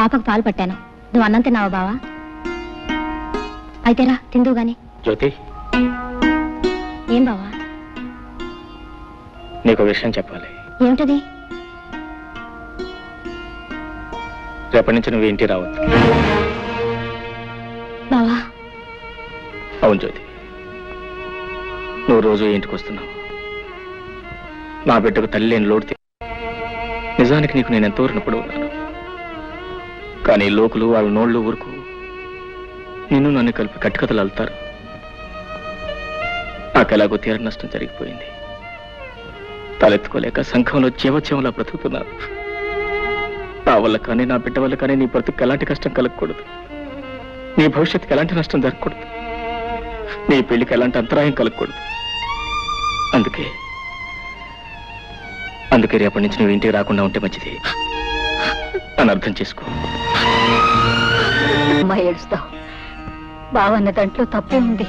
పాపకు పాలు పట్టాను. నువ్వు అన్నం తిన్నావా బావా? అయితేరా తిందువు గాని. జ్యోతి, ఏం బావా? నీకు విషయం చెప్పాలి. ఏమిటది? రేపటి నుంచి నువ్వు ఇంటికి రావద్దు. బావా? అవును జ్యోతి, నువ్వు రోజు ఇంటికి వస్తున్నావు. నా బిడ్డకు తల్లి లేని లోటు. నిజానికి నీకు నేను ఎంతో రుణపడి ఉన్నాను. కానీ లోకులు వాళ్ళ నోళ్ళు ఊరుకు నిన్ను నన్ను కలిపి కట్టుకథలు అల్లుతారు. నాకు ఎలాగో తీర నష్టం జరిగిపోయింది. తలెత్తుకోలేక సంఘంలో జీవోత్సవంలా బ్రతుకుతున్నాను. నా వల్ల కానీ నా బిడ్డ వల్ల కానీ నీ బ్రతుకు ఎలాంటి కష్టం కలగకూడదు. నీ భవిష్యత్తుకి ఎలాంటి నష్టం జరగకూడదు. నీ పెళ్లికి ఎలాంటి అంతరాయం కలగకూడదు. అందుకే రేపటి నుంచి నువ్వు ఇంటికి రాకుండా ఉంటే మంచిది అని అర్థం చేసుకో. అమ్మా ఏడుస్తావు. బావన్న దాంట్లో తప్పే ఉంది.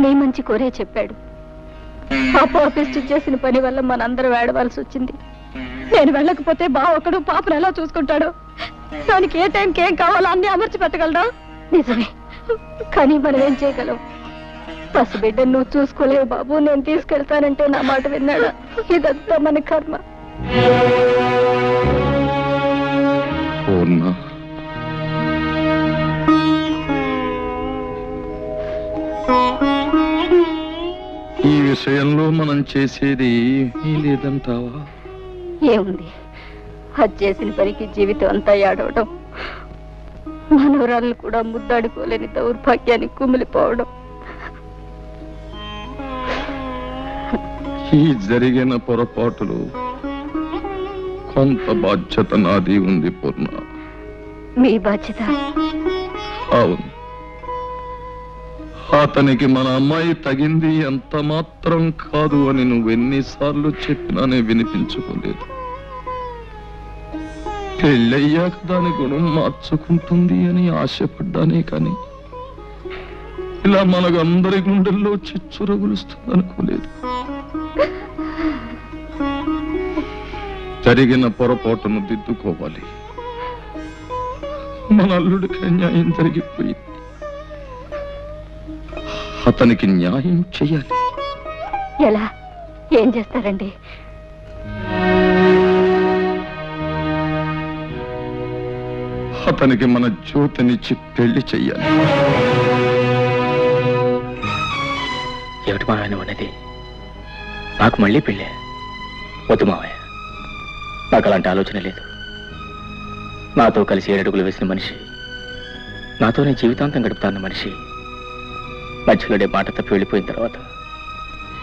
నీ మంచి కోరే చెప్పాడు. పాప ఆఫీస్ చేసిన పని వల్ల మనందరం ఏడవలసి వచ్చింది. నేను వెళ్ళకపోతే బావ ఒకడు పాపను ఎలా చూసుకుంటాడు? దానికి ఏ టైంకి ఏం కావాలో అన్ని అమర్చి పెట్టగలరా? నిజమే, కానీ మనం ఏం చేయగలం? పసిబిడ్డను నువ్వు చూసుకోలేవు బాబు. నేను తీసుకెళ్తానంటే నా మాట విన్నాడా? ఇదంతా మన కర్మ. ఈ విషయంలో మనం చేసేది ఏమీ లేదంటావా? ఏముంది, అది చేసిన పనికి జీవితం అంతా ఏడవడం, మనవరాళ్ళు కూడా ముద్దాడుకోలేని దౌర్భాగ్యానికి కుమిలిపోవడం. ఈ జరిగిన పొరపాటులు కొంత బాధ్యత నాది ఉంది పూర్ణ. మీ బాధ్యత? అవును. అతనికి మన అమ్మాయి తగింది ఎంత మాత్రం కాదు అని నువ్వెన్నిసార్లు చెప్పినానే వినిపించుకోలేదు. పెళ్ళయ్యాక దాని గుణం మార్చుకుంటుంది అని ఆశపడ్డానే కానీ ఇలా మనకందరి గుండెల్లో చిచ్చురగులుస్తుంది అనుకోలేదు. జరిగిన పొరపాటును దిద్దుకోవాలి. మన అల్లుడికి న్యాయం జరిగిపోయింది. అతనికి న్యాయం చెయ్యాలి. ఎలా? ఏం చేస్తారండి? అతనికి మన జ్యోతినిచ్చి పెళ్లి చెయ్యాలి. ఏమిటి మావయ్య ఉన్నది? నాకు మళ్ళీ పెళ్ళే? వద్దు మావయ్య, నాకు అలాంటి ఆలోచన లేదు. నాతో కలిసి 7 అడుగులు వేసిన మనిషి, నాతోనే జీవితాంతం గడుపుతాన్న మనిషి మధ్యలోనే మాట తప్పి వెళ్ళిపోయిన తర్వాత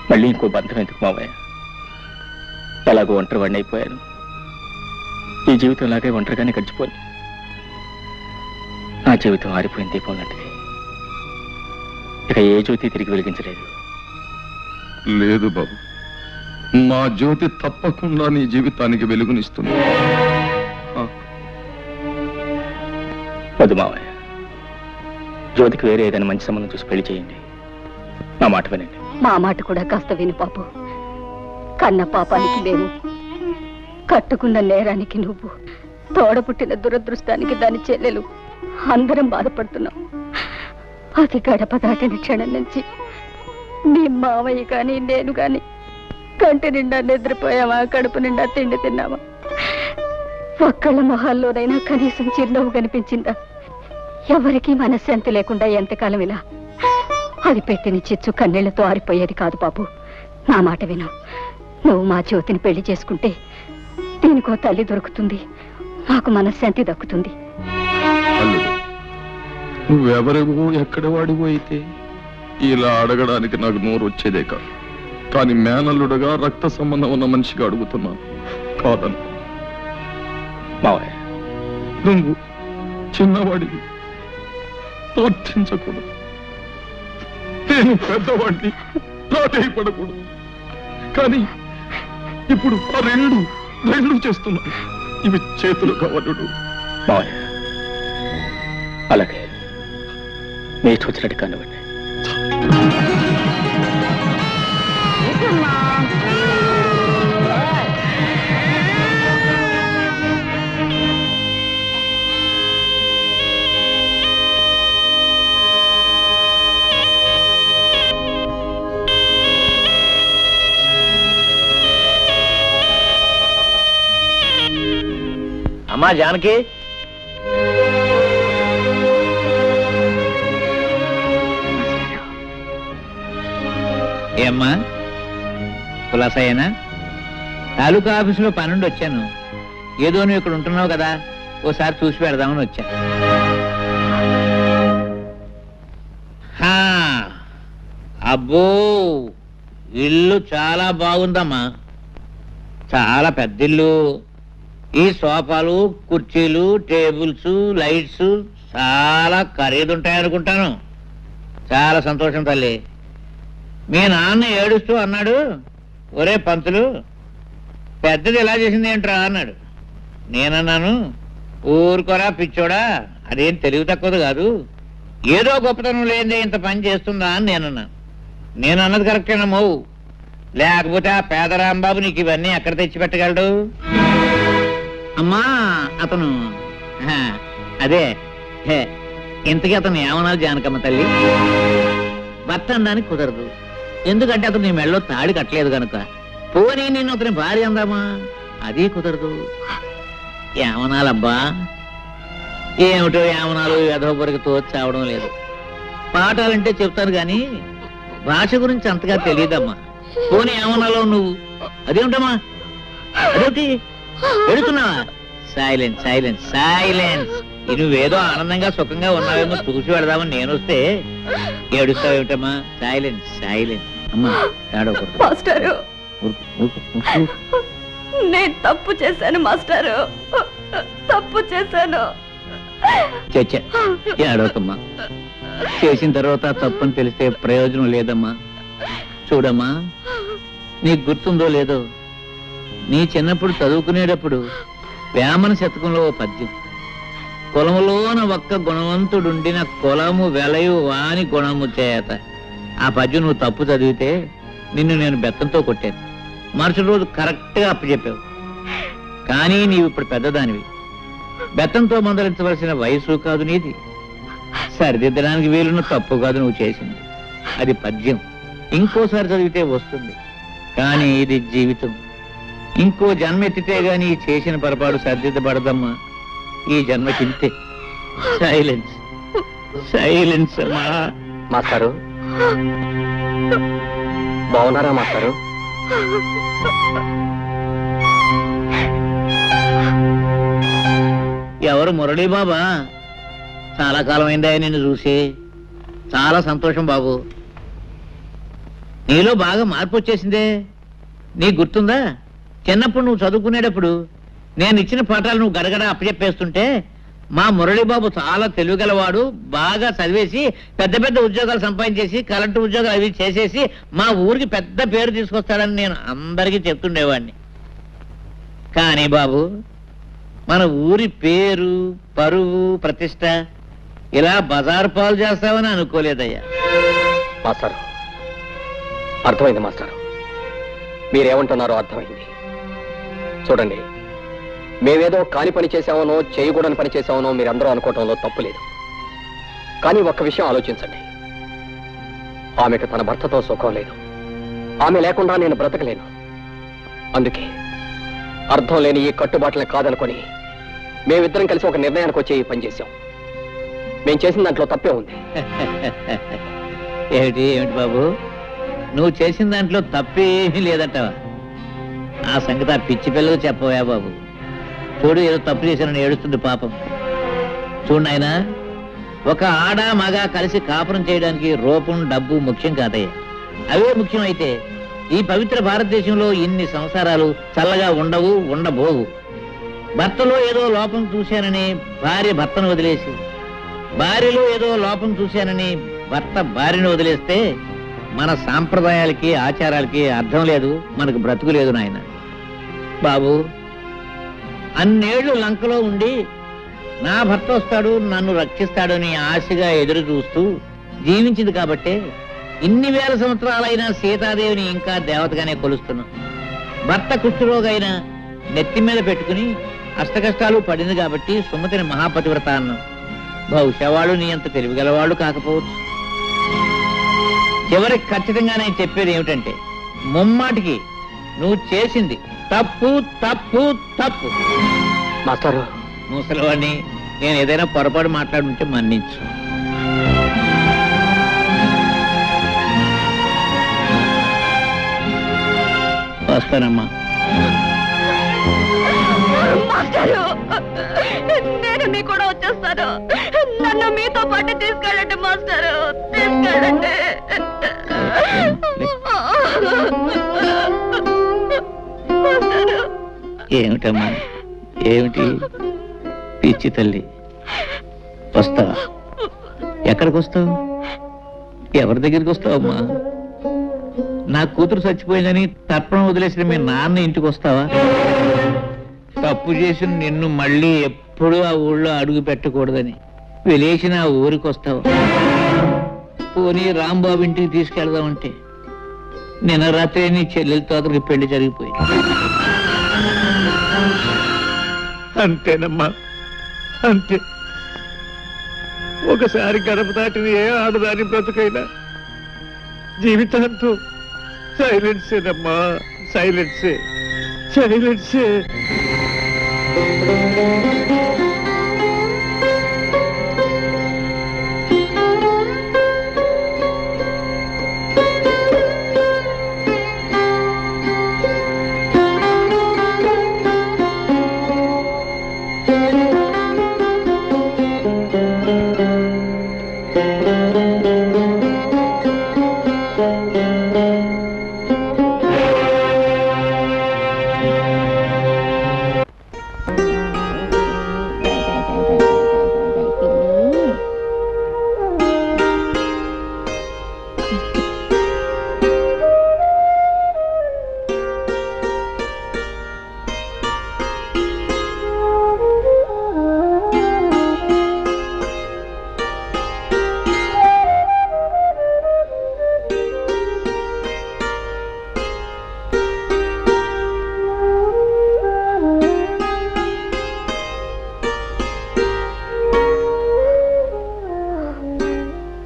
మళ్ళీ ఇంకో బంధం ఎందుకు మావయ్య? ఎలాగో ఒంటరి వాడిని అయిపోయాను. ఈ జీవితం లాగే ఒంటరిగానే గడిచిపోను. నా జీవితం ఆరిపోయిన దీపం లాంటిది. ఇక ఏ జ్యోతి తిరిగి వెలిగించలేదు. లేదు బాబు, మా జ్యోతి తప్పకుండా నీ జీవితానికి వెలుగునిస్తుంది. వద్దు మావయ్య, జ్యోతికి వేరే ఏదైనా మంచి సంబంధం చూసి పెళ్లి చేయండి. నా మాట వినండి. మా మాట కూడా కాస్త విను బాబు. కన్న పాపానికి మేము, కట్టుకున్న నేరానికి నువ్వు, తోడపుట్టిన దురదృష్టానికి దాని చెల్లెలు అందరం బాధపడుతున్నాం. అది గడప దాటిన క్షణం నుంచి నీ మావయ్య కానీ నేను కానీ కంటి నిండా నిద్రపోయావా, కడుపు నిండా తిండి తిన్నావా? ఒక్కళ్ళ మొహాల్లోనైనా కనీసం చిరునవ్వు కనిపించిందా? ఎవరికీ మనశ్శాంతి లేకుండా ఎంతకాలం ఇలా? అది పెట్టిన చిచ్చు కన్నీళ్లతో ఆరిపోయేది కాదు బాబు. నా మాట విను. నువ్వు మా జ్యోతిని పెళ్లి చేసుకుంటే దీనికో తల్లి దొరుకుతుంది, మాకు మనశ్శాంతి దక్కుతుంది. అల్లుడు, నువ్వెవరివో ఎక్కడి వాడివో అయితే ఇలా అడగడానికి నాకు నోరు వచ్చేదే కాదు. కానీ మేనల్లుడుగా రక్త సంబంధం ఉన్న మనిషిగా అడుగుతున్నాను. కాదను. మావయ్య, నువ్వు చిన్నవాడివి, ప్రార్థించకూడదు. నేను పెద్దవాడిని, ప్రాధేయపడకూడదు. కానీ ఇప్పుడు ఆ రెండు చేస్తున్నాను. ఇవి చేతులు కావలుడు. మావయ్య, అలాగే మీ ఇష్టం వచ్చినట్టు కానివ్వండి. అమ్మా జానకి, ఏమ్మా కులాసయ్యనా? తాలూకా ఆఫీసులో పనుండి వచ్చాను. ఏదో నువ్వు ఇక్కడ ఉంటున్నావు కదా, ఓసారి చూసి పెడదామని వచ్చా. అబ్బో, ఇల్లు చాలా బాగుందమ్మా, చాలా పెద్ద ఇల్లు. ఈ సోఫాలు, కుర్చీలు, టేబుల్స్, లైట్స్ చాలా ఖరీదుంటాయి అనుకుంటాను. చాలా సంతోషం తల్లి. మీ నాన్న ఏడుస్తూ అన్నాడు, ఒరే పంతులు, పెద్దది ఎలా చేసింది ఏంట్రా అన్నాడు. నేనన్నాను, ఊరుకోరా పిచ్చోడా, అదేం తెలివి తక్కువది కాదు, ఏదో గొప్పతనం లేదే ఇంత పని చేస్తుందా అని నేనన్నాను. నేను అన్నది కరెక్టేనమ్మో, లేకపోతే ఆ పేదరాంబాబు నీకు ఇవన్నీ ఎక్కడ తెచ్చి పెట్టగలడు? అమ్మా అతను అదే ఇంతకీ అతను ఏమన్నారు జానకమ్మ తల్లి? భర్త అనడానికి కుదరదు, ఎందుకంటే అతను నీ మెళ్ళలో తాడి కట్టలేదు కనుక. పోనీ నేను అతని భార్య అందామా, అది కుదరదు. ఏమనాలబ్బా? ఏమిటో ఏమనాలు యథోపరికి తోచావడం లేదు. పాఠాలంటే చెప్తాను గాని భాష గురించి అంతగా తెలియదమ్మా. పోనీ ఏమనాలో నువ్వు? అదేమిటమ్మా, అదేమిటి ఎడుతున్నావా? Silence silence silence. నువ్వేదో ఆనందంగా సుఖంగా ఉన్నావేమో చూసి పెడదామని నేను వస్తే ఏడుస్తావేమిటమ్మా? Silence silence. అమ్మా ఏడవకూడదు. మాస్టారు, నేను తప్పు చేశాను మాస్టారు, తప్పు చేశాను. చచ్చా ఏడవకమ్మా, చేసిన తర్వాత తప్పని తెలిస్తే ప్రయోజనం లేదమ్మా. చూడమ్మా, నీకు గుర్తుందో లేదో, నీ చిన్నప్పుడు చదువుకునేటప్పుడు వేమన శతకంలో ఓ పద్యం, కులములోన ఒక్క గుణవంతుడుండిన కులము వెలయు వాని గుణము చేత. ఆ పద్యం నువ్వు తప్పు చదివితే నిన్ను నేను బెత్తంతో కొట్టాను. మరుసటి రోజు కరెక్ట్ గా అప్పచెప్పావు. కానీ నీవు ఇప్పుడు పెద్దదానివి, బెత్తంతో మందలించవలసిన వయసు కాదు నీది. సరిదిద్దడానికి వీలున్న తప్పు కాదు నువ్వు చేసింది. అది పద్యం, ఇంకోసారి చదివితే వస్తుంది. కానీ ఇది జీవితం. ఇంకో జన్మ ఎత్తితే గాని చేసిన పొరపాటు సరిదిద్దబడదమ్మా. ఈ జన్మకింతే. సైలెన్స్ సైలెన్స్ అమ్మా. మాస్టారు బాగున్నారా మాస్టారు? ఎవరు? మురళీ బాబా? చాలా కాలం అయిందా నిన్ను చూసి. చాలా సంతోషం బాబు. నీలో బాగా మార్పు వచ్చేసిందే. నీకు గుర్తుందా, చిన్నప్పుడు నువ్వు చదువుకునేటప్పుడు నేను ఇచ్చిన పాఠాలు నువ్వు గడగడ అప్పచెప్పేస్తుంటే మా మురళీబాబు చాలా తెలివిగలవాడు, బాగా చదివేసి పెద్ద పెద్ద ఉద్యోగాలు సంపాదించేసి కలెక్టర్ ఉద్యోగాలు అవి చేసేసి మా ఊరికి పెద్ద పేరు తీసుకొస్తాడని నేను అందరికీ చెప్తుండేవాడిని. కానీ బాబు, మన ఊరి పేరు, పరువు, ప్రతిష్ట ఇలా బజారు పాలు చేస్తావని అనుకోలేదయ్యా. మాస్టారు అర్థమైంది మాస్టారు, మీరేమంటున్నారో అర్థమైంది. చూడండి, మేమేదో కాని పని చేశామనో చేయకూడని పని చేశామనో మీరందరూ అనుకోవటంలో తప్పు లేదు. కానీ ఒక్క విషయం ఆలోచించండి, ఆమెకు తన భర్తతో సుఖం లేదు. ఆమె లేకుండా నేను బ్రతకలేను. అందుకే అర్థం లేని ఈ కట్టుబాట్లని కాదనుకొని మేమిద్దరం కలిసి ఒక నిర్ణయానికి వచ్చి ఈ పని చేశాం. మేం చేసిన దాంట్లో తప్పే ఉంది. ఏమిటి ఏమిటి బాబు, నువ్వు చేసిన దాంట్లో తప్పేమీ లేదంటావా? ఆ సంగతి ఆ పిచ్చి పిల్లలు చెప్పవా బాబు? చూడు, ఏదో తప్పు చేశానని ఏడుస్తుంది పాపం. చూడు ఆయన, ఒక ఆడ మగ కలిసి కాపురం చేయడానికి రూపం, డబ్బు ముఖ్యం కాదయ్యా. అవే ముఖ్యం అయితే ఈ పవిత్ర భారతదేశంలో ఇన్ని సంసారాలు చల్లగా ఉండవు, ఉండబోవు. భర్తలో ఏదో లోపం చూశానని భార్య భర్తను వదిలేసి, భార్యలో ఏదో లోపం చూశానని భర్త భార్యను వదిలేస్తే మన సాంప్రదాయాలకి ఆచారాలకి అర్థం లేదు, మనకు బ్రతుకు లేదు నాయన. బాబు, అన్నేళ్లు లంకలో ఉండి నా భర్త వస్తాడు, నన్ను రక్షిస్తాడని ఆశగా ఎదురు చూస్తూ జీవించింది కాబట్టే ఇన్ని వేల సంవత్సరాలైనా సీతాదేవిని ఇంకా దేవతగానే కొలుస్తున్నాం. భర్త కుష్ఠరోగైనా నెత్తి మీద పెట్టుకుని అష్టకష్టాలు పడింది కాబట్టి సుమతిని మహాపతివ్రత అన్నాం. బహుశా వాళ్ళు నీ అంత తెలివిగలవాళ్ళు కాకపోవచ్చు. చివరికి ఖచ్చితంగా నేను చెప్పేది ఏమిటంటే, ముమ్మాటికి నువ్వు చేసింది తప్పు తప్పు తప్పు. మాస్టారు, ముసలివాడిని. నేను ఏదైనా పొరపాటు మాట్లాడుంటే మన్నించు. వస్తానమ్మా. మాస్టారు, నేను మీ కూడా వచ్చేస్తాను. నన్ను మీతో పాటు తీసుకెళ్ళండి మాస్టారు, తీసుకెళ్ళండి. ఏమిటమ్మా, ఏమిటి పిచ్చి తల్లి? వస్తావా? ఎక్కడికి వస్తావు? ఎవరి దగ్గరికి వస్తావమ్మా? నా కూతురు చచ్చిపోయిందని తర్పణం వదిలేసిన మీ నాన్న ఇంటికి వస్తావా? తప్పు చేసిన నిన్ను మళ్ళీ ఎప్పుడూ ఆ ఊళ్ళో అడుగు పెట్టకూడదని వెలేసిన ఆ ఊరికి వస్తావా? పోనీ రాంబాబు ఇంటికి తీసుకెళ్దామంటే నిన్న రాత్రి నీ చెల్లెలతో అతనికి పెళ్లి జరిగిపోయింది. అంతేనమ్మా, అంతే. ఒకసారి గడప దాటిని ఏ ఆడదాని బ్రతుకైనా జీవితాంతో సైలెన్సేనమ్మా, సైలెన్సే, సైలెన్సే.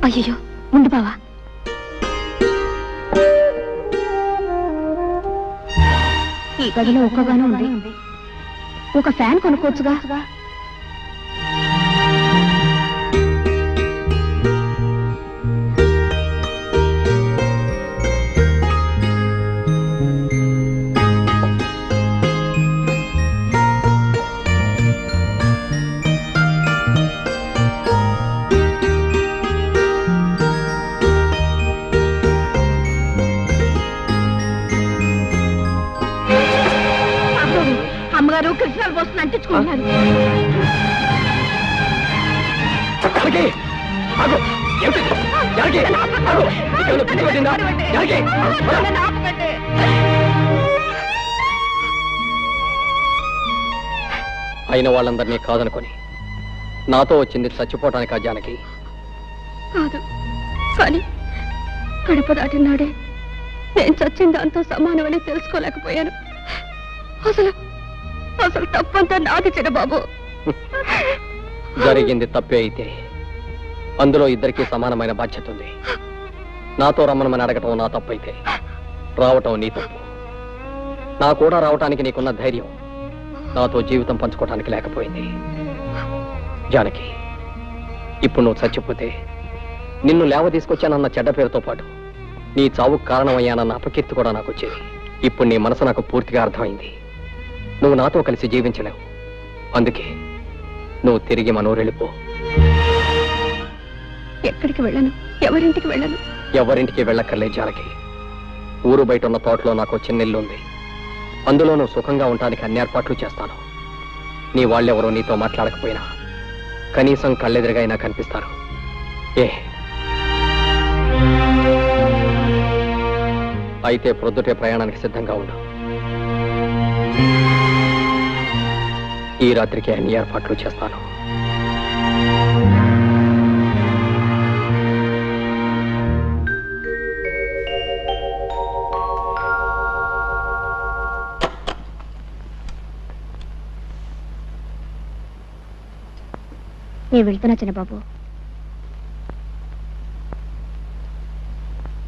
అయ్యో, ఉండు బావా. ఈ గదిలో ఒక్కగానే ఉంది, ఒక ఫ్యాన్ కొనుక్కోవచ్చుగా. అమ్మగారు కృష్ణాలు పోస్తున్న అంటించుకుంటున్నారు. అయిన వాళ్ళందరినీ కాదనుకొని నాతో వచ్చింది చచ్చిపోవటానికి. ఆ జానకి కాదు, కానీ గడప దాటినాడే నేను చచ్చిన దాంతో సమానమని తెలుసుకోలేకపోయాను. అసలు అసలు తప్పంతా నాది చిన్నబాబు. జరిగింది తప్పే అయితే అందులో ఇద్దరికీ సమానమైన బాధ్యత ఉంది. నాతో రమ్మనమని అడగటం నా తప్పైతే రావటం నీ తప్పు. నా కూడా రావటానికి నీకున్న ధైర్యం నాతో జీవితం పంచుకోవటానికి లేకపోయింది. జానకి, ఇప్పుడు నువ్వు చచ్చిపోతే నిన్ను లేవ తీసుకొచ్చానన్న చెడ్డ పేరుతో పాటు నీ చావుకు కారణమయ్యానన్న అపకీర్తి కూడా నాకు వచ్చేది. ఇప్పుడు నీ మనసు నాకు పూర్తిగా అర్థమైంది. నువ్వు నాతో కలిసి జీవించలేవు. అందుకే నువ్వు తిరిగి మనూరెళ్ళిపో. ఎక్కడికి వెళ్ళను, ఎవరింటికి వెళ్ళను. ఎవరింటికి వెళ్ళక్కర్లేదు జానకి. ఊరు బయట ఉన్న తోటలో నాకు చిన్న ఇల్లు ఉంది. అందులో నువ్వు సుఖంగా ఉండటానికి అన్ని ఏర్పాట్లు చేస్తాను. నీ వాళ్ళెవరో నీతో మాట్లాడకపోయినా కనీసం కళ్ళెదురుగా అయినా కనిపిస్తారు. అయితే ప్రొద్దుటే ప్రయాణానికి సిద్ధంగా ఉండు. ఈ రాత్రికి అన్ని ఏర్పాట్లు చేస్తాను. నేను వెళ్తున్నా చిన్నబాబు,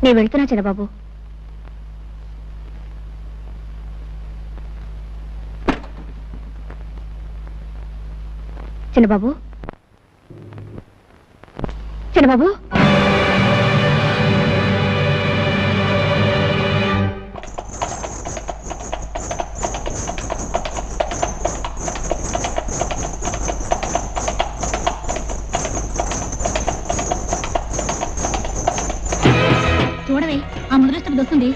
నేను వెళ్తున్నా చిన్నబాబు. చిన్నబాబు, చిన్నబాబు, చూడవే ఆ ముదృష్టం వస్తుంది.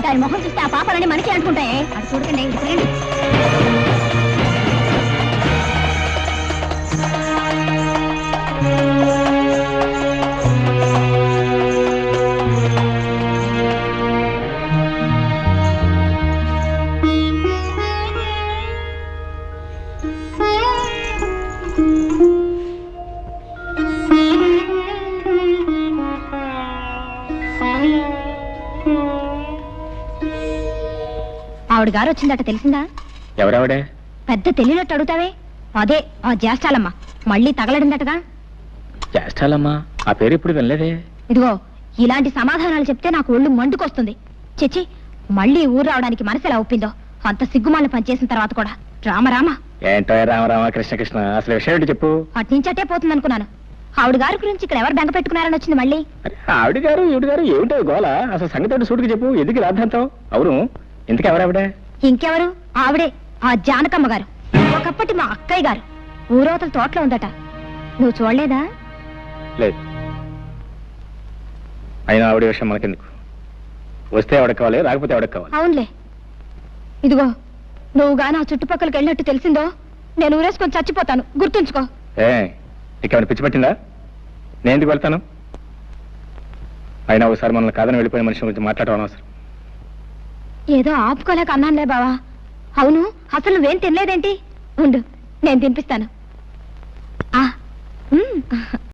దాని మొహం చూస్తే ఆ పాపాలన్నీ మనకి అనుకుంటాయే. అది చూడకండి, చూడండి. ఆవిడ గారు వచ్చిందట, తెలిసిందా? ఎవరావిడే? పెద్ద తెలియనట్టు అడుగుతావే, అదే ఆ జ్యేష్ఠాలమ్మ. మళ్ళీ తగలడిందటగా. చేస్తాలమ్మా, ఆ పేరు ఇప్పుడు వినలేదే. ఇదిగో, ఇలాంటి సమాధానాలు చెప్తే నాకు ఒళ్ళు మండుకొస్తుంది. చిచ్చి, మళ్ళీ ఊరు రావడానికి మనసు ఎలా ఒప్పిందో. అంత సిగ్గుమాలను పనిచేసిన తర్వాత కూడా. రామరామ. ఏంటో రామరామ కృష్ణ కృష్ణ, అసలు విషయం ఏంటి చెప్పు. అట్నుంచటే పోతుంది అనుకున్నాను. ఆవిడ గారి గురించి ఇక్కడ ఎవరు బెంగ పెట్టుకున్నారని వచ్చింది మళ్ళీ. ఆవిడ గారు ఈవిడ గారు ఏమిటో గోల, అసలు సంగతి సూటికి చెప్పు. ఎందుకు రాద్ధాంతం? అవును, ఎందుకు ఎవరావిడే? ఇంకెవరు? ఆవిడే, ఆ జానకమ్మ గారు. ఒకప్పటి మా అక్కయ్య గారు. ఊరవతల తోటలో ఉందట. నువ్వు చూడలేదా? లేదు. అయినా ఆవిడ విషయం మనకెందుకు? వస్తే ఎవడకు కావాలి, రాకపోతే ఎవడకు కావాలి. అవునులే. ఇదిగో, నువ్వు గాని ఆ చుట్టుపక్కలకి వెళ్ళినట్టు తెలిసిందో నేను ఊరేసుకొని చచ్చిపోతాను, గుర్తుంచుకో. నీకేమైనా పిచ్చి పట్టిందా? నేను ఎందుకు వెళ్తాను? అయినా ఒకసారి మనల్ని కాదని వెళ్ళిపోయిన మనిషి గురించి మాట్లాడడం అనవసరం. ఏదో ఆపుకోలేక అన్నానులే బావా. అవును, అసలు నువ్వేం తినలేదేంటి? ఉండు, నేను తినిపిస్తాను.